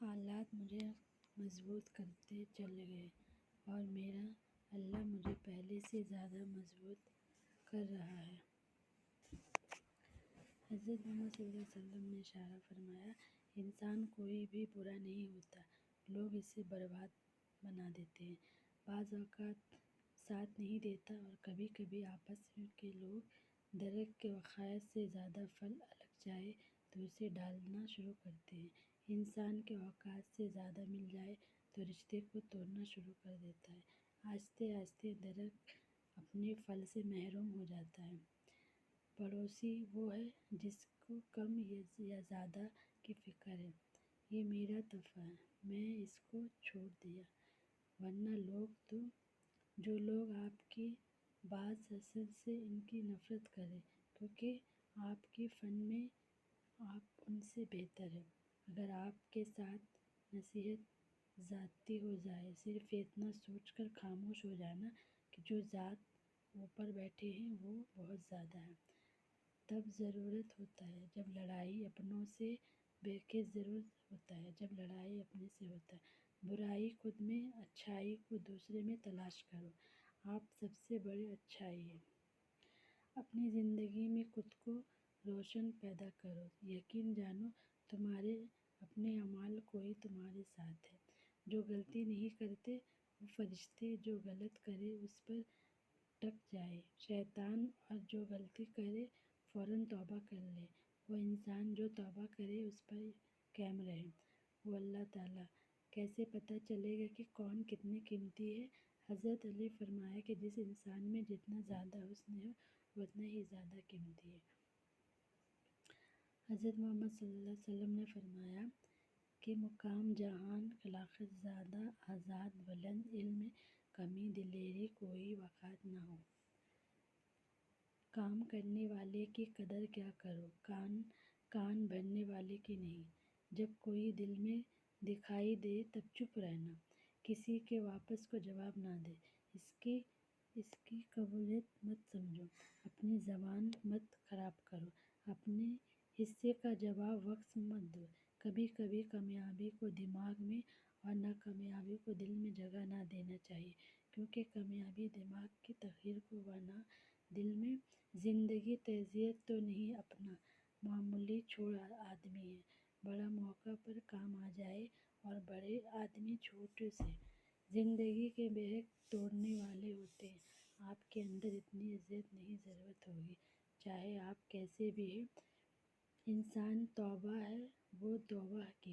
حالات مجھے مضبوط کرتے چلے گئے اور میرا اللہ مجھے پہلے سے زیادہ مضبوط کر رہا ہے۔ حضرت محمد صلی اللہ علیہ وسلم نے اشارہ فرمایا، انسان کوئی بھی برا نہیں ہوتا، لوگ اسے برباد بنا دیتے ہیں۔ بعض اوقات ساتھ نہیں دیتا اور کبھی کبھی آپس کے لوگ درخت کے وقائع سے زیادہ پھل الگ جائے تو اسے ڈالنا شروع کرتے ہیں۔ انسان کے اوقات سے زیادہ مل جائے تو رشتے کو توڑنا شروع کر دیتا ہے۔ آہستہ آہستہ درخت اپنے پھل سے محروم ہو جاتا ہے۔ پڑوسی وہ ہے جس کو کم یا زیادہ کی فکر ہے۔ یہ میرا تحفہ ہے، میں اس کو چھوڑ دیا، ورنہ جو لوگ آپ کی بعض حسد سے ان کی نفرت کریں، کیونکہ آپ کے فن میں آپ ان سے بہتر ہیں۔ اگر آپ کے ساتھ نصیحت ذاتی ہو جائے، صرف اتنا سوچ کر خاموش ہو جانا کہ جو ذات اوپر بیٹھے ہیں وہ بہت زیادہ ہے، تب ضرورت ہوتا ہے۔ جب لڑائی اپنوں سے جب لڑائی اپنے سے ہوتا ہے۔ برائی خود میں، اچھائی کو دوسرے میں تلاش کرو، آپ سب سے بڑی اچھائی ہے۔ اپنی زندگی میں خود کو روشن پیدا کرو، یقین جانو تمہارے اپنے اعمال کو ہی تمہارے ساتھ ہے۔ جو غلطی نہیں کرتے وہ فرشتے، جو غلط کرے اس پر ٹک جائے شیطان، اور جو غلطی کرے فوراً توبہ کر لے وہ انسان، جو توبہ کرے اس پر قائم رہے وہ اللہ تعالیٰ۔ کیسے پتہ چلے گا کہ کون کتنے قیمتی ہے؟ حضرت علی فرمایا کہ جس انسان میں جتنا زیادہ حسن ہے وہ اتنا ہی زیادہ قیمتی ہے۔ حضرت محمد صلی اللہ علیہ وسلم نے فرمایا کہ مقام جہان خلاقت زادہ آزاد بلند علم میں کمی دلیری کوئی وقت نہ ہو۔ کام کرنے والے کی قدر کیا کرو، کان بھرنے والے کی نہیں۔ جب کوئی دل میں دکھائی دے تب چپ رہنا، کسی کے واپس کو جواب نہ دے، اس کی قبولیت مت سمجھو، اپنی زبان مت خراب کرو، اپنے حصے کا جواب وقت مت دو۔ کبھی کبھی کامیابی کو دماغ میں اور ناکامیابی کو دل میں جگہ نہ دینا چاہیے، کیونکہ کامیابی دماغ کی تقریر کو ورنہ دل میں۔ زندگی تعزیت تو نہیں، اپنا معمولی چھوٹا آدمی ہے، بڑا موقع پر کام آ جائے اور بڑے آدمی چھوٹے سے۔ زندگی کے بیگ توڑنے والے ہوتے ہیں، آپ کے اندر اتنی عزت نہیں ضرورت ہوگی، چاہے آپ کیسے بھی ہیں۔ انسان توبہ ہے، وہ توبہ حقیقت